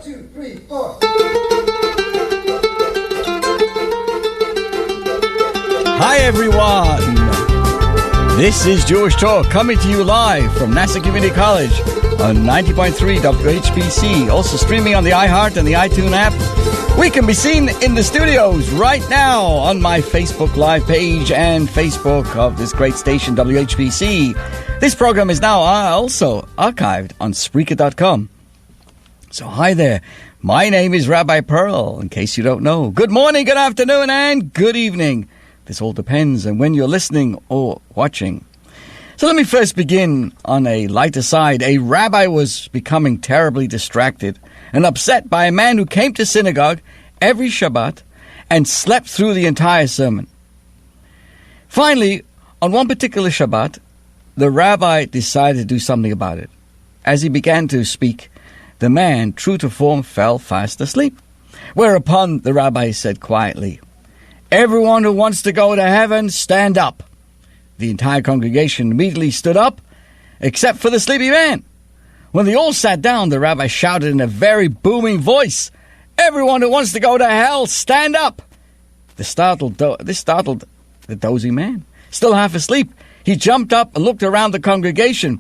2, 3, 4. Hi everyone! This is Jewish Talk coming to you live from Nassau Community College on 90.3 WHPC, also streaming on the iHeart and the iTunes app. We can be seen in the studios right now on my Facebook Live page and Facebook of this great station, WHPC. This program is now also archived on Spreaker.com. So hi there. My name is Rabbi Pearl, in case you don't know. Good morning, good afternoon, and good evening. This all depends on when you're listening or watching. So let me first begin on a lighter side. A rabbi was becoming terribly distracted and upset by a man who came to synagogue every Shabbat and slept through the entire sermon. Finally, on one particular Shabbat, the rabbi decided to do something about it. As he began to speak, the man, true to form, fell fast asleep. Whereupon the rabbi said quietly, "Everyone who wants to go to heaven, stand up." The entire congregation immediately stood up, except for the sleepy man. When they all sat down, the rabbi shouted in a very booming voice, "Everyone who wants to go to hell, stand up!" This startled the dozing man. Still half asleep, he jumped up and looked around the congregation,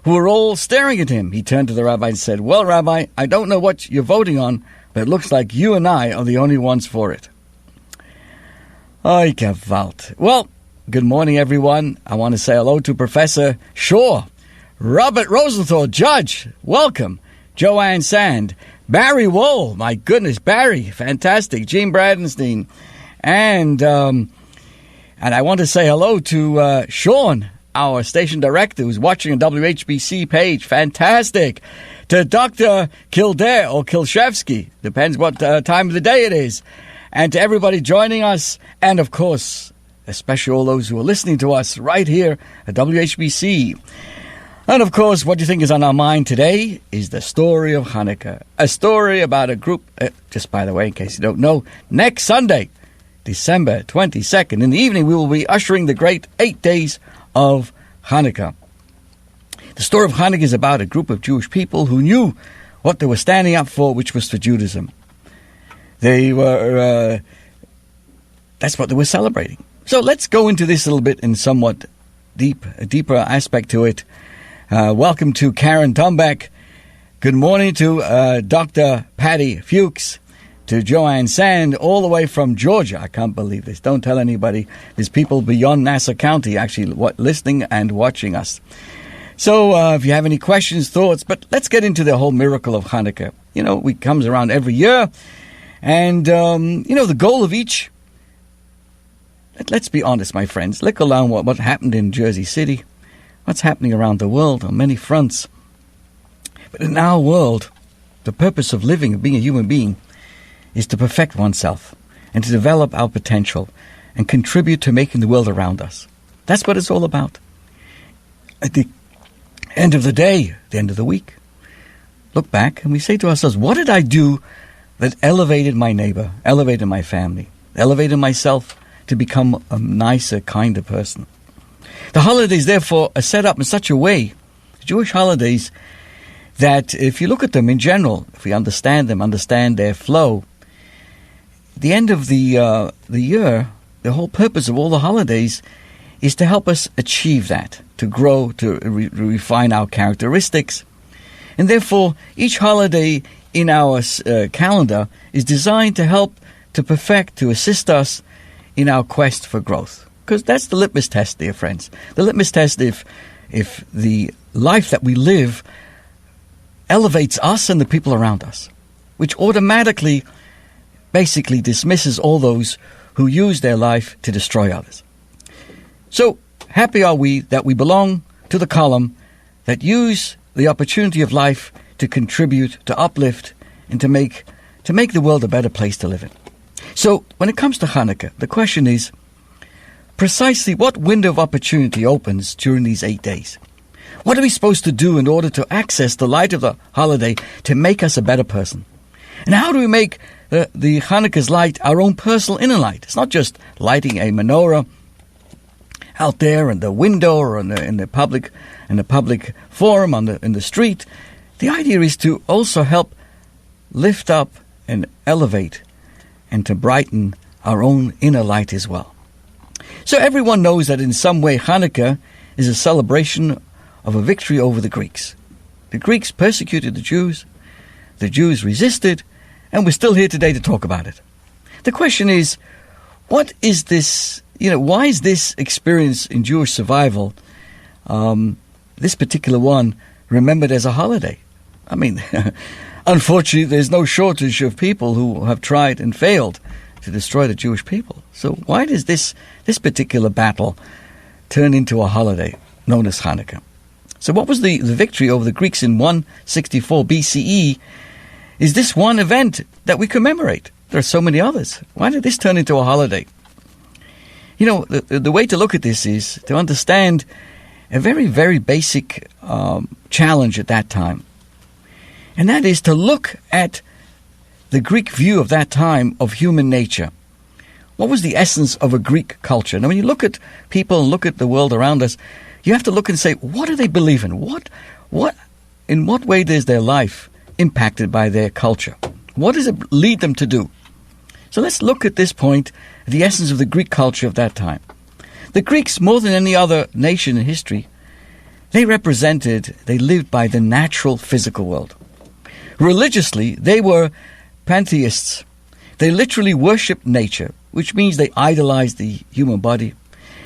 who were all staring at him. He turned to the rabbi and said, "Well, Rabbi, I don't know what you're voting on, but it looks like you and I are the only ones for it." Ay, gewalt. Well, good morning, everyone. I want to say hello to Professor Shaw, Robert Rosenthal, Judge, welcome, Joanne Sand, Barry Wool, my goodness, Barry, fantastic, Gene Bradenstein, and I want to say hello to Sean, our station director, who's watching on WHPC page, fantastic, to Dr. Kildare or Kilshevsky, depends what time of the day it is, and to everybody joining us, and of course, especially all those who are listening to us right here at WHBC. And of course, what you think is on our mind today is the story of Hanukkah. A story about a group, just by the way, in case you don't know, next Sunday, December 22nd, in the evening, we will be ushering the great 8 days of Hanukkah. The story of Hanukkah is about a group of Jewish people who knew what they were standing up for, which was for Judaism. They were, that's what they were celebrating. So let's go into this a little bit in somewhat a deeper aspect to it. Welcome to Karen Tombeck. Good morning to Dr. Patty Fuchs, to Joanne Sand, all the way from Georgia. I can't believe this. Don't tell anybody. There's people beyond Nassau County actually listening and watching us. So if you have any questions, thoughts, but let's get into the whole miracle of Hanukkah. You know, it comes around every year. And, the goal of each, let's be honest, my friends, look along what happened in Jersey City, what's happening around the world on many fronts. But in our world, the purpose of living, of being a human being, is to perfect oneself and to develop our potential and contribute to making the world around us. That's what it's all about. At the end of the day, the end of the week, look back and we say to ourselves, what did I do that elevated my neighbor, elevated my family, elevated myself to become a nicer, kinder person? The holidays, therefore, are set up in such a way, Jewish holidays, that if you look at them in general, if we understand them, understand their flow, the end of the year, the whole purpose of all the holidays is to help us achieve that, to grow, to refine our characteristics. And therefore, each holiday in our calendar is designed to help, to perfect, to assist us in our quest for growth. Because that's the litmus test, dear friends. The litmus test if the life that we live elevates us and the people around us, which automatically, basically dismisses all those who use their life to destroy others. So happy are we that we belong to the column that use the opportunity of life to contribute, to uplift, and to make the world a better place to live in. So when it comes to Hanukkah, the question is precisely what window of opportunity opens during these 8 days? What are we supposed to do in order to access the light of the holiday to make us a better person? And how do we make the Hanukkah's light our own personal inner light? It's not just lighting a menorah out there in the window or in the public forum in the street. The idea is to also help lift up and elevate and to brighten our own inner light as well. So everyone knows that in some way Hanukkah is a celebration of a victory over the Greeks. The Greeks persecuted the Jews resisted, and we're still here today to talk about it. The question is, what is this, why is this experience in Jewish survival, this particular one, remembered as a holiday? I mean, unfortunately, there's no shortage of people who have tried and failed to destroy the Jewish people. So why does this particular battle turn into a holiday known as Hanukkah? So what was the victory over the Greeks in 164 BCE? Is this one event that we commemorate? There are so many others. Why did this turn into a holiday? The way to look at this is to understand a very, very basic challenge at that time. And that is to look at the Greek view of that time of human nature. What was the essence of a Greek culture? Now, when you look at people and look at the world around us, you have to look and say, what do they believe in? In what way is their life impacted by their culture? What does it lead them to do? So let's look at this point, the essence of the Greek culture of that time. The Greeks, more than any other nation in history, they lived by the natural physical world. Religiously, they were pantheists. They literally worshipped nature, which means they idolized the human body.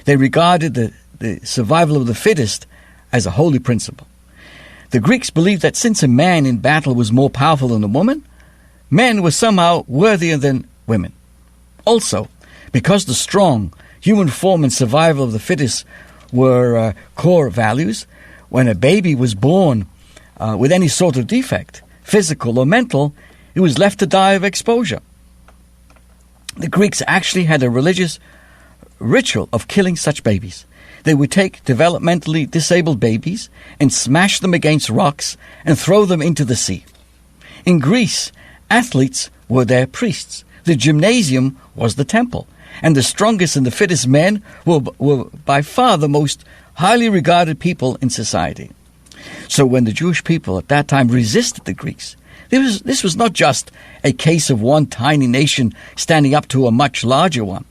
They regarded the survival of the fittest as a holy principle. The Greeks believed that since a man in battle was more powerful than a woman, men were somehow worthier than women. Also, because the strong human form and survival of the fittest were core values, when a baby was born with any sort of defect, physical or mental, it was left to die of exposure. The Greeks actually had a religious ritual of killing such babies. They would take developmentally disabled babies and smash them against rocks and throw them into the sea. In Greece, athletes were their priests. The gymnasium was the temple. And the strongest and the fittest men were by far the most highly regarded people in society. So when the Jewish people at that time resisted the Greeks, this was not just a case of one tiny nation standing up to a much larger one.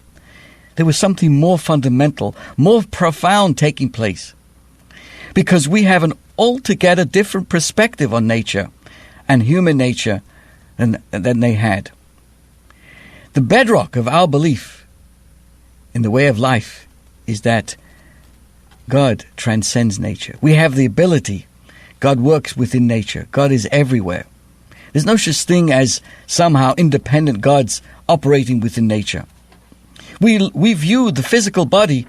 There was something more fundamental, more profound taking place. Because we have an altogether different perspective on nature and human nature than they had. The bedrock of our belief in the way of life is that God transcends nature. We have the ability. God works within nature. God is everywhere. There's no such thing as somehow independent gods operating within nature. We view the physical body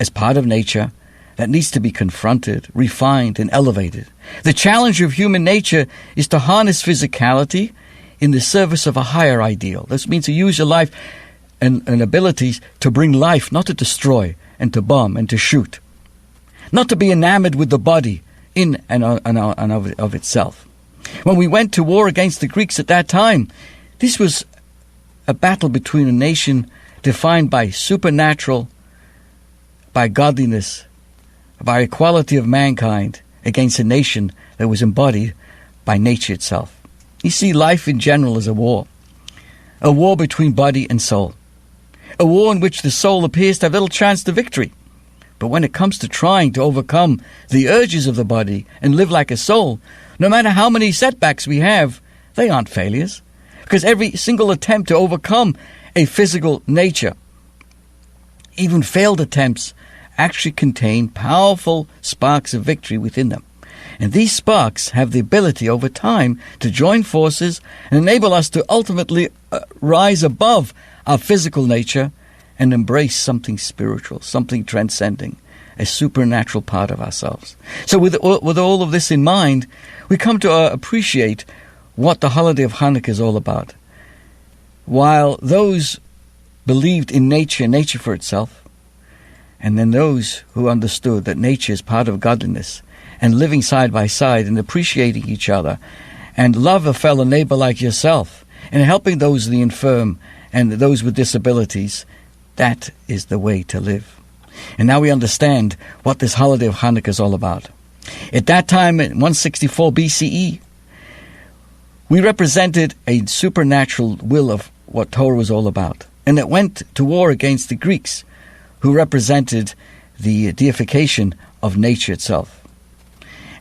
as part of nature that needs to be confronted, refined, and elevated. The challenge of human nature is to harness physicality in the service of a higher ideal. This means to use your life and abilities to bring life, not to destroy and to bomb and to shoot. Not to be enamored with the body in and of itself. When we went to war against the Greeks at that time, this was a battle between a nation defined by supernatural, by godliness, by equality of mankind, against a nation that was embodied by nature itself. You see, life in general is a war between body and soul, a war in which the soul appears to have little chance to victory. But when it comes to trying to overcome the urges of the body and live like a soul, no matter how many setbacks we have, they aren't failures. Because every single attempt to overcome a physical nature, even failed attempts, actually contain powerful sparks of victory within them. And these sparks have the ability over time to join forces and enable us to ultimately rise above our physical nature and embrace something spiritual, something transcending, a supernatural part of ourselves. So with all of this in mind, we come to appreciate what the holiday of Hanukkah is all about. While those believed in nature for itself, and then those who understood that nature is part of godliness, and living side by side and appreciating each other, and love a fellow neighbor like yourself, and helping those the infirm and those with disabilities, that is the way to live. And now we understand what this holiday of Hanukkah is all about. At that time, in 164 BCE, We represented a supernatural will of what Torah was all about. And it went to war against the Greeks, who represented the deification of nature itself.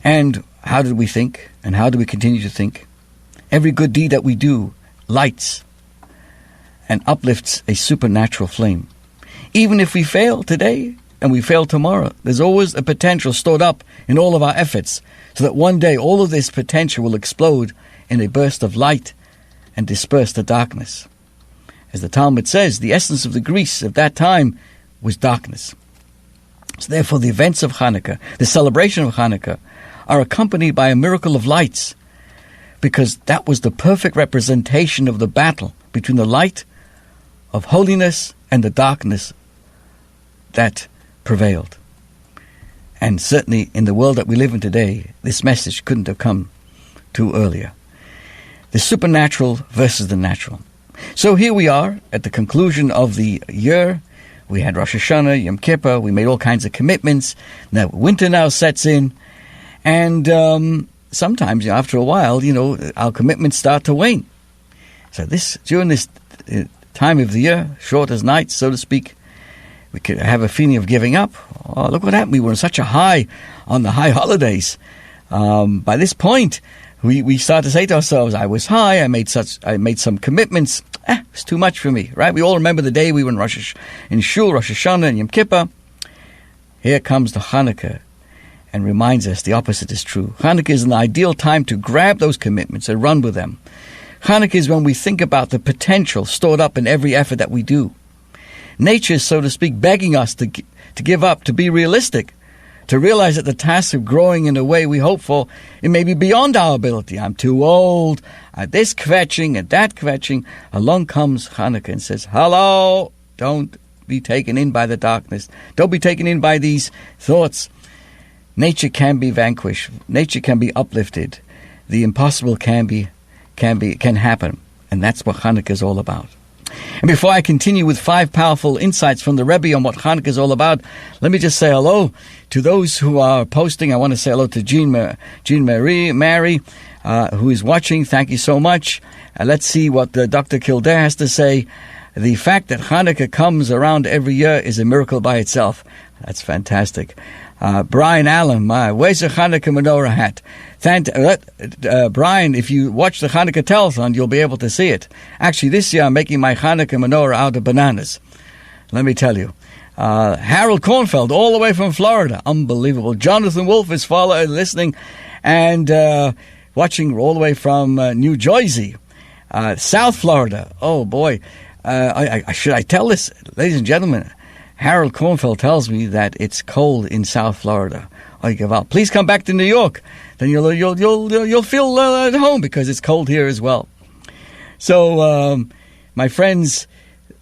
And how did we think? And how do we continue to think? Every good deed that we do lights and uplifts a supernatural flame. Even if we fail today and we fail tomorrow, there's always a potential stored up in all of our efforts, so that one day all of this potential will explode in a burst of light and disperse the darkness. As the Talmud says, the essence of the Greece of that time was darkness. So therefore the events of Chanukah, the celebration of Chanukah, are accompanied by a miracle of lights, because that was the perfect representation of the battle between the light of holiness and the darkness that prevailed. And certainly in the world that we live in today, this message couldn't have come too earlier. The supernatural versus the natural. So here we are at the conclusion of the year. We had Rosh Hashanah, Yom Kippur, we made all kinds of commitments. Now winter now sets in, and sometimes after a while, our commitments start to wane. So during this time of the year, short as nights, so to speak, we could have a feeling of giving up. Oh, look what happened. We were on such a high on the high holidays. By this point, we start to say to ourselves, I was high, I made some commitments. It's too much for me, right? We all remember the day we were in Shul, Rosh Hashanah, and Yom Kippur. Here comes the Chanukah and reminds us the opposite is true. Chanukah is an ideal time to grab those commitments and run with them. Chanukah is when we think about the potential stored up in every effort that we do. Nature is, so to speak, begging us to give up, to be realistic, to realize that the task of growing in a way we hope for, it may be beyond our ability. I'm too old, this kvetching and that kvetching. Along comes Chanukah and says, hello, don't be taken in by the darkness. Don't be taken in by these thoughts. Nature can be vanquished. Nature can be uplifted. The impossible can happen. And that's what Chanukah is all about. And before I continue with 5 powerful insights from the Rebbe on what Chanukah is all about, let me just say hello to those who are posting. I want to say hello to Jean Mary, who is watching. Thank you so much. Let's see what Dr. Kildare has to say. The fact that Chanukah comes around every year is a miracle by itself. That's fantastic. Brian Allen, where's the Chanukah menorah hat? Brian, if you watch the Chanukah telethon, you'll be able to see it. Actually, this year I'm making my Chanukah menorah out of bananas. Let me tell you. Harold Kornfeld, all the way from Florida. Unbelievable. Jonathan Wolf is listening and watching all the way from New Jersey. South Florida. Oh, boy. Should I tell this? Ladies and gentlemen, Harold Kornfeld tells me that it's cold in South Florida. Please come back to New York. Then you'll feel at home, because it's cold here as well. So, my friends,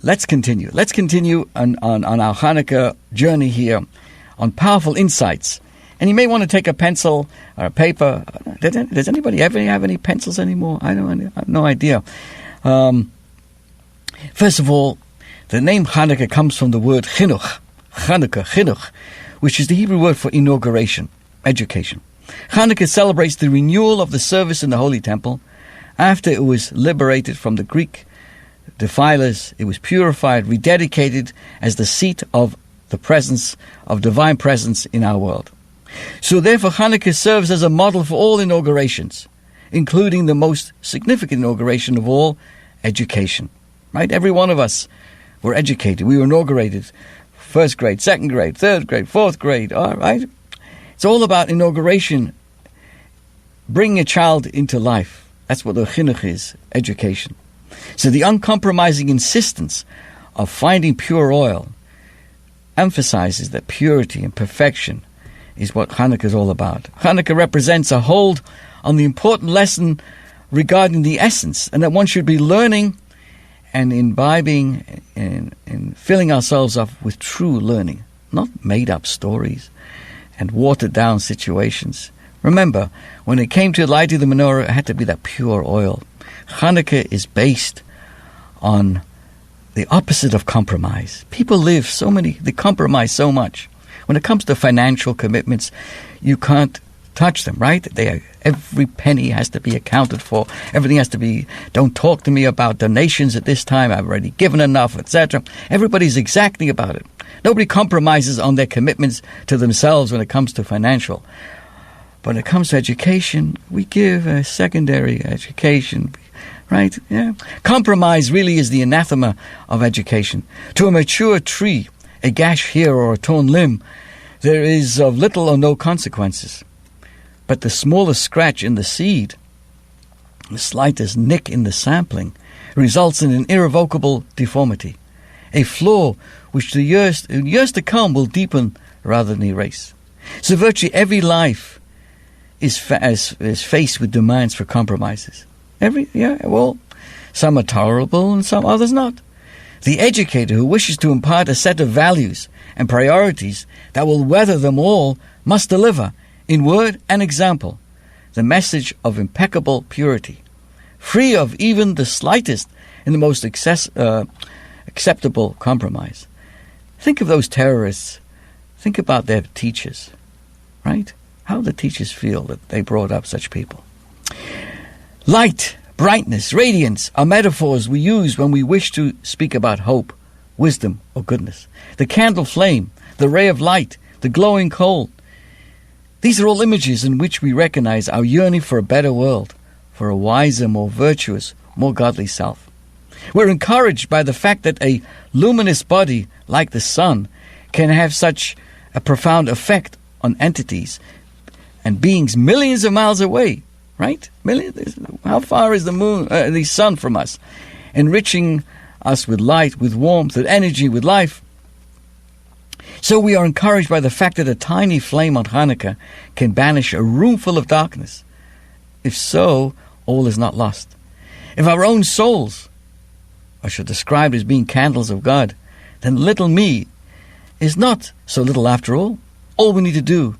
let's continue. Let's continue on our Hanukkah journey here on powerful insights. And you may want to take a pencil or a paper. Does anybody ever have any pencils anymore? I have no idea. First of all, the name Hanukkah comes from the word chinuch, Chanukah, chinuch, which is the Hebrew word for inauguration, education. Hanukkah celebrates the renewal of the service in the Holy Temple. After it was liberated from the Greek defilers, it was purified, rededicated as the seat of the presence of divine presence in our world. So therefore Hanukkah serves as a model for all inaugurations, including the most significant inauguration of all, education. Right? Every one of us were educated. We were inaugurated. First grade, second grade, third grade, fourth grade. All right? It's all about inauguration, bringing a child into life. That's what the chinuch is, education. So the uncompromising insistence of finding pure oil emphasizes that purity and perfection is what Hanukkah is all about. Hanukkah represents a hold on the important lesson regarding the essence, and that one should be learning and imbibing and filling ourselves up with true learning, not made-up stories and watered-down situations. Remember, when it came to lighting the menorah, it had to be that pure oil. Hanukkah is based on the opposite of compromise. People they compromise so much. When it comes to financial commitments, you can't touch them, right? Every penny has to be accounted for. Everything has to be, don't talk to me about donations at this time. I've already given enough, etc. Everybody's exacting about it. Nobody compromises on their commitments to themselves when it comes to financial. But when it comes to education, we give a secondary education, right? Yeah. Compromise really is the anathema of education. To a mature tree, a gash here or a torn limb, there is of little or no consequences. But the smallest scratch in the seed, the slightest nick in the sapling, results in an irrevocable deformity, a flaw which the years to come will deepen rather than erase. So virtually every life is faced with demands for compromises. Some are tolerable and some others not. The educator who wishes to impart a set of values and priorities that will weather them all must deliver, in word and example, the message of impeccable purity, free of even the slightest and the most acceptable compromise. Think of those terrorists. Think about their teachers, right? How the teachers feel that they brought up such people. Light, brightness, radiance are metaphors we use when we wish to speak about hope, wisdom, or goodness. The candle flame, the ray of light, the glowing coal. These are all images in which we recognize our yearning for a better world, for a wiser, more virtuous, more godly self. We're encouraged by the fact that a luminous body like the sun can have such a profound effect on entities and beings millions of miles away, right? How far is the moon, the sun from us? Enriching us with light, with warmth, with energy, with life. So we are encouraged by the fact that a tiny flame on Hanukkah can banish a room full of darkness. If so, all is not lost. If our own souls are described as being candles of God, then little me is not so little after all. All we need to do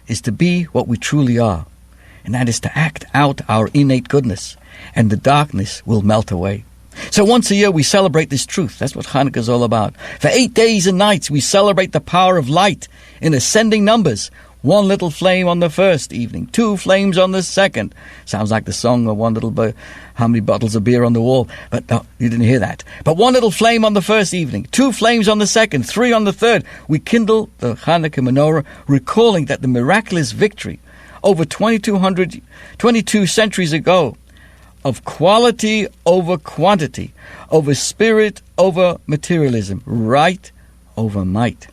is to be what we truly are, and that is to act out our innate goodness, and the darkness will melt away. So once a year we celebrate this truth. That's what Hanukkah is all about. For 8 days and nights we celebrate the power of light in ascending numbers. 1 little flame on the first evening, 2 flames on the second. Sounds like the song of how many bottles of beer on the wall. But no, you didn't hear that. But 1 little flame on the first evening, 2 flames on the second, 3 on the third. We kindle the Hanukkah menorah, recalling that the miraculous victory over 22 centuries ago of quality over quantity, over spirit over materialism, right over might.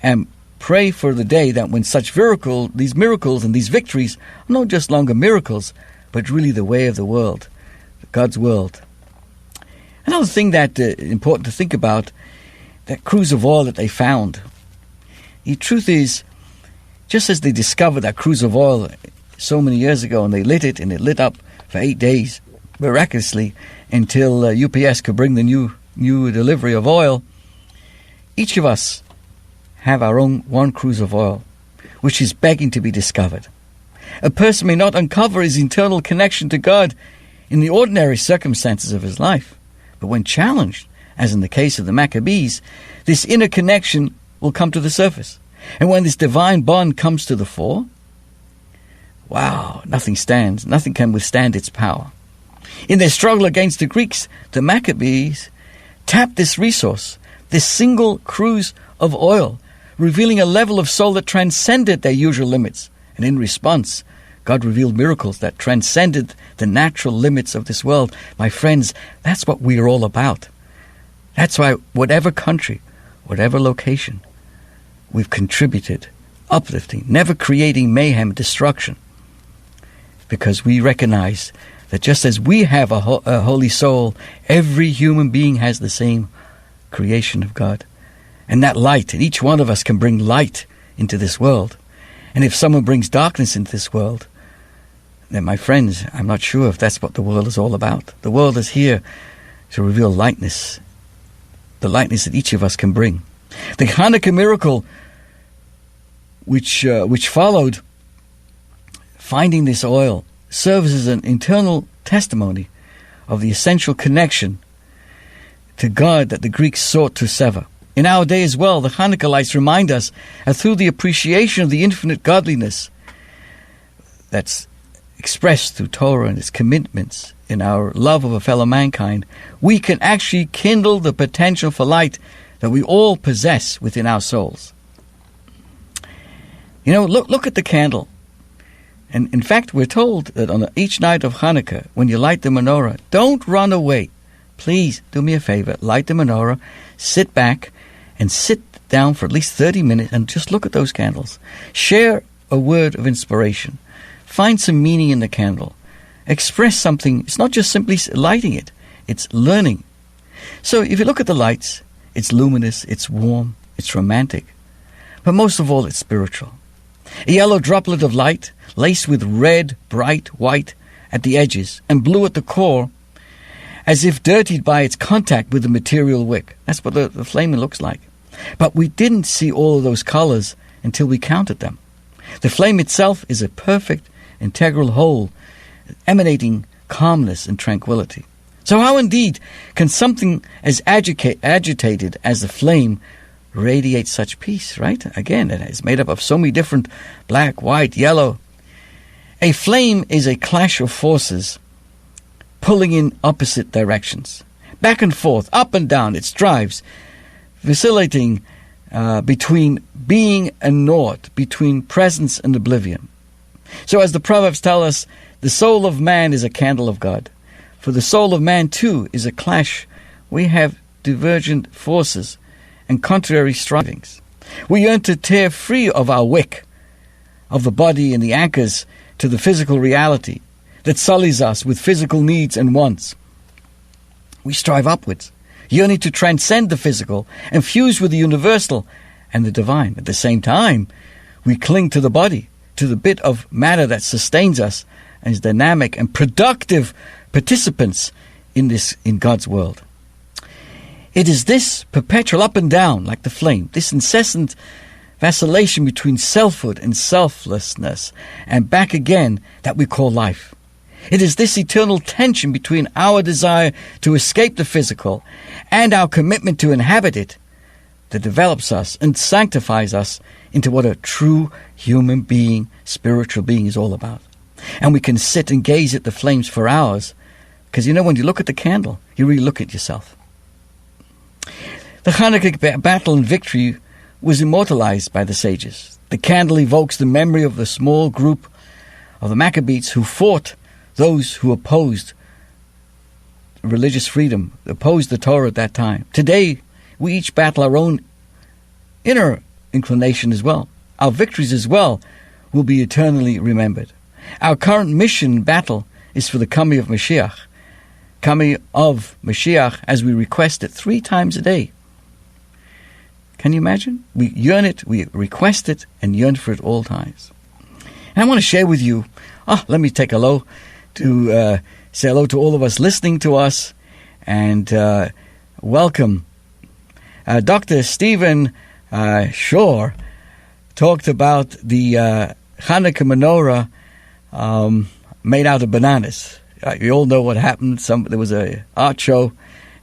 And pray for the day that when these miracles and these victories are not just longer miracles, but really the way of the world, God's world. Another thing that important to think about, that cruse of oil that they found. The truth is, just as they discovered that cruse of oil so many years ago, and they lit it, and it lit up for 8 days, miraculously, until UPS could bring the new delivery of oil, each of us have our own one cruse of oil, which is begging to be discovered. A person may not uncover his internal connection to God in the ordinary circumstances of his life, but when challenged, as in the case of the Maccabees, this inner connection will come to the surface. And when this divine bond comes to the fore, wow, nothing can withstand its power. In their struggle against the Greeks, the Maccabees tapped this resource, this single cruse of oil, revealing a level of soul that transcended their usual limits. And in response, God revealed miracles that transcended the natural limits of this world. My friends, that's what we are all about. That's why whatever country, whatever location, we've contributed, uplifting, never creating mayhem, destruction. Because we recognize that just as we have a holy soul, every human being has the same creation of God. And that light, and each one of us can bring light into this world. And if someone brings darkness into this world, then my friends, I'm not sure if that's what the world is all about. The world is here to reveal lightness, the lightness that each of us can bring. The Hanukkah miracle, which followed finding this oil, serves as an internal testimony of the essential connection to God that the Greeks sought to sever. In our day as well, the Hanukkah lights remind us that through the appreciation of the infinite godliness, that's expressed through Torah and its commitments in our love of a fellow mankind, we can actually kindle the potential for light that we all possess within our souls. You know, look at the candle. And in fact, we're told that on each night of Hanukkah, when you light the menorah, don't run away. Please do me a favor, light the menorah, sit back, and sit down for at least 30 minutes and just look at those candles. Share a word of inspiration. Find some meaning in the candle. Express something. It's not just simply lighting it. It's learning. So if you look at the lights, it's luminous, it's warm, it's romantic. But most of all, it's spiritual. A yellow droplet of light, laced with red, bright white at the edges and blue at the core, as if dirtied by its contact with the material wick. That's what the flame looks like. But we didn't see all of those colors until we counted them. The flame itself is a perfect, integral whole, emanating calmness and tranquility. So how indeed can something as agitated as the flame radiate such peace, right? Again, it is made up of so many different black, white, yellow. A flame is a clash of forces pulling in opposite directions. Back and forth, up and down, it strives, vacillating between being and naught, between presence and oblivion. So as the Proverbs tell us, the soul of man is a candle of God. For the soul of man, too, is a clash. We have divergent forces and contrary strivings. We yearn to tear free of our wick, of the body and the anchors to the physical reality that sullies us with physical needs and wants. We strive upwards, yearning to transcend the physical and fuse with the universal and the divine. At the same time, we cling to the body, to the bit of matter that sustains us as dynamic and productive participants in God's world. It is this perpetual up and down, like the flame, this incessant vacillation between selfhood and selflessness, and back again, that we call life. It is this eternal tension between our desire to escape the physical and our commitment to inhabit it that develops us and sanctifies us into what a true human being, spiritual being is all about. And we can sit and gaze at the flames for hours, because when you look at the candle, you really look at yourself. The Chanukah battle and victory was immortalized by the sages. The candle evokes the memory of the small group of the Maccabees who fought those who opposed religious freedom, opposed the Torah at that time. Today, we each battle our own inner inclination as well. Our victories as well will be eternally remembered. Our current mission battle is for the coming of Mashiach. Coming of Mashiach as we request it 3 times a day. Can you imagine? We yearn it, we request it, and yearn for it all times. And I want to share with you, let me take hello to say hello to all of us listening to us, and welcome. Dr. Stephen Shore talked about the Chanukah menorah made out of bananas. You all know what happened. There was an art show,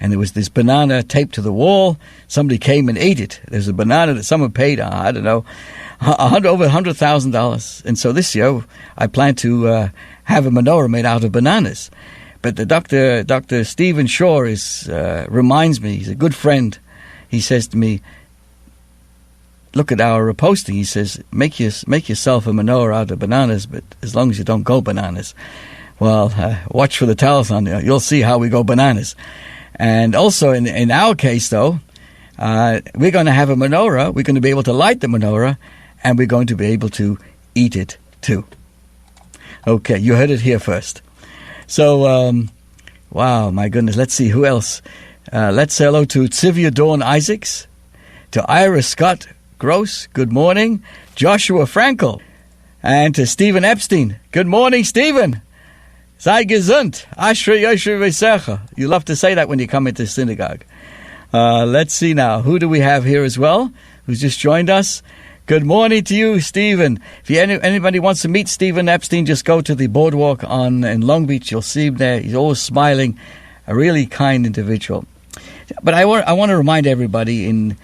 and there was this banana taped to the wall. Somebody came and ate it. There's a banana that someone paid, I don't know, over $100,000. And so this year, I plan to have a menorah made out of bananas. But the Dr. Stephen Shore reminds me, he's a good friend. He says to me, look at our posting. He says, make yourself a menorah out of bananas, but as long as you don't go bananas. Well, watch for the telethon. You'll see how we go bananas. And also in our case, though, we're going to have a menorah. We're going to be able to light the menorah, and we're going to be able to eat it too. Okay, you heard it here first. So, wow, my goodness. Let's see who else. Let's say hello to Tzivia Dawn Isaacs, to Ira Scott Gross. Good morning. Joshua Frankel, and to Stephen Epstein. Good morning, Stephen. Sei gesund. Ashrei Yosher V'secha. You love to say that when you come into synagogue. Let's see now. Who do we have here as well, who's just joined us? Good morning to you, Stephen. If anybody wants to meet Stephen Epstein, just go to the boardwalk in Long Beach. You'll see him there. He's always smiling. A really kind individual. But I want to remind everybody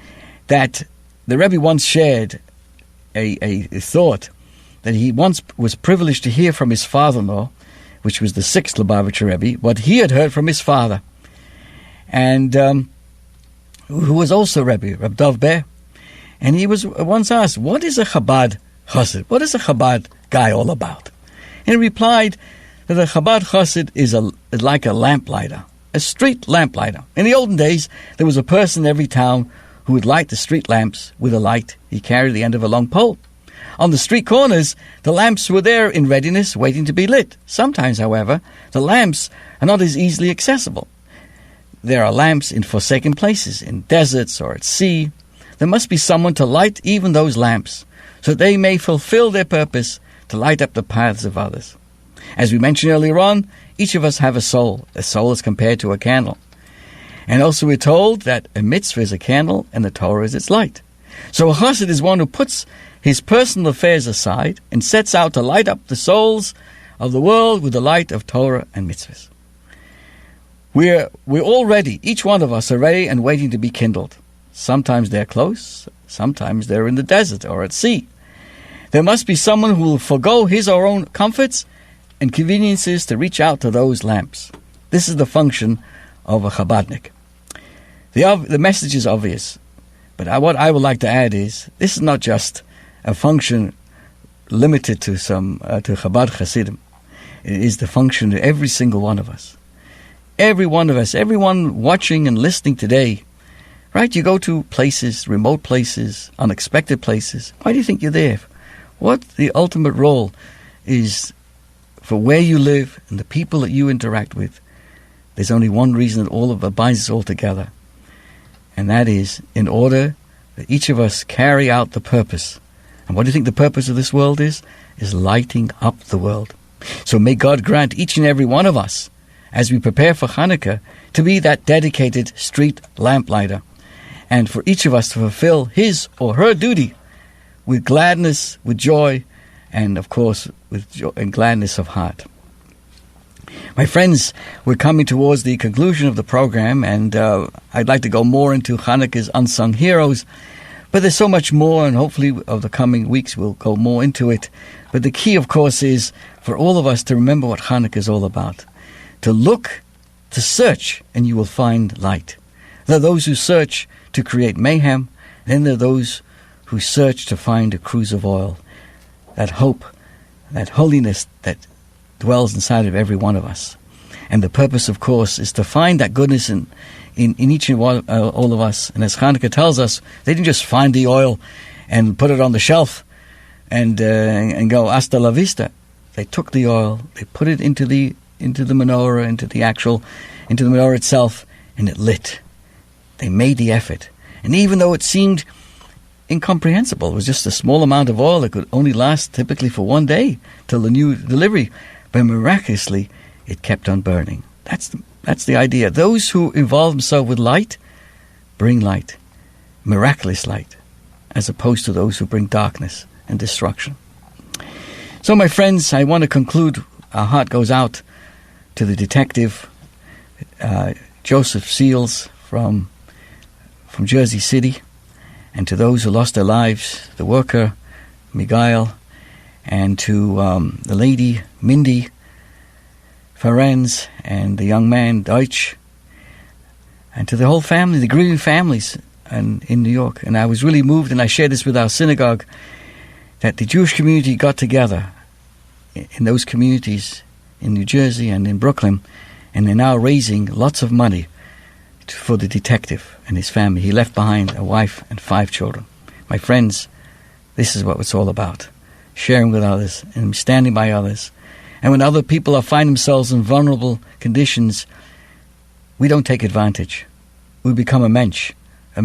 that the Rebbe once shared a thought that he once was privileged to hear from his father-in-law, which was the 6th Lubavitcher Rebbe, what he had heard from his father, and who was also Rebbe, Reb Dov Ber. And he was once asked, what is a Chabad Chassid? What is a Chabad guy all about? And he replied that a Chabad Chassid is like a lamplighter, a street lamplighter. In the olden days, there was a person in every town who would light the street lamps with a light he carried at the end of a long pole. On the street corners, the lamps were there in readiness, waiting to be lit. Sometimes, however, the lamps are not as easily accessible. There are lamps in forsaken places, in deserts or at sea. There must be someone to light even those lamps, so that they may fulfill their purpose to light up the paths of others. As we mentioned earlier on, each of us have a soul. A soul is compared to a candle. And also we're told that a mitzvah is a candle and the Torah is its light. So a chassid is one who puts his personal affairs aside and sets out to light up the souls of the world with the light of Torah and mitzvahs. We're all ready. Each one of us are ready and waiting to be kindled. Sometimes they're close, sometimes they're in the desert or at sea. There must be someone who will forego his or her own comforts and conveniences to reach out to those lamps. This is the function of a Chabadnik. The message is obvious, but what I would like to add is, this is not just a function limited to to Chabad Hasidim. It is the function of every single one of us. Every one of us, everyone watching and listening today, right? You go to places, remote places, unexpected places. Why do you think you're there? What the ultimate role is for where you live and the people that you interact with. There's only one reason that all of it binds us all together, and that is in order that each of us carry out the purpose. And what do you think the purpose of this world is? Is lighting up the world. So may God grant each and every one of us, as we prepare for Chanukah, to be that dedicated street lamplighter, and for each of us to fulfill his or her duty with gladness, with joy, and of course with joy and gladness of heart. My friends, we're coming towards the conclusion of the program, and I'd like to go more into Chanukah's unsung heroes, but there's so much more, and hopefully of the coming weeks we'll go more into it. But the key, of course, is for all of us to remember what Chanukah is all about. To look, to search, and you will find light. There are those who search to create mayhem, and then there are those who search to find a cruse of oil. That hope, that holiness that dwells inside of every one of us. And the purpose, of course, is to find that goodness in each and all of us. And as Chanukah tells us, they didn't just find the oil and put it on the shelf and go hasta la vista. They took the oil, they put it into the menorah, into the menorah itself, and it lit. They made the effort. And even though it seemed incomprehensible, it was just a small amount of oil that could only last typically for one day till the new delivery, but miraculously it kept on burning. That's the idea. Those who involve themselves with light bring light, miraculous light, as opposed to those who bring darkness and destruction. So, my friends, I want to conclude. Our heart goes out to the detective Joseph Seals from Jersey City, and to those who lost their lives, the worker Miguel, and to the lady Mindy Ferenz, and the young man Deutsch, and to the whole family, the grieving families in New York. And I was really moved, and I shared this with our synagogue, that the Jewish community got together in those communities in New Jersey and in Brooklyn, and they're now raising lots of money for the detective and his family. He left behind a wife and 5 children. My friends, this is what it's all about. Sharing with others and standing by others. And when other people find themselves in vulnerable conditions, we don't take advantage. We become a mensch, a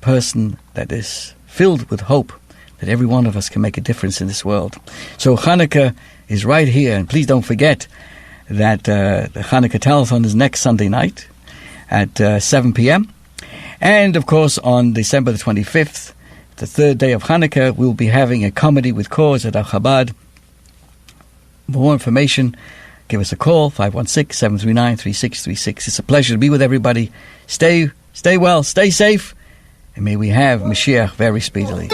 person that is filled with hope that every one of us can make a difference in this world. So Chanukah is right here, and please don't forget that the Chanukah Telethon is next Sunday night at 7 p.m. And of course on December the 25th, the third day of Chanukah, we'll be having a comedy with cause at our Chabad. More information, give us a call, 516-739-3636. It's a pleasure to be with everybody. Stay well, stay safe, and may we have Mashiach very speedily.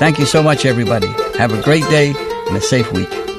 Thank you so much, everybody. Have a great day and a safe week.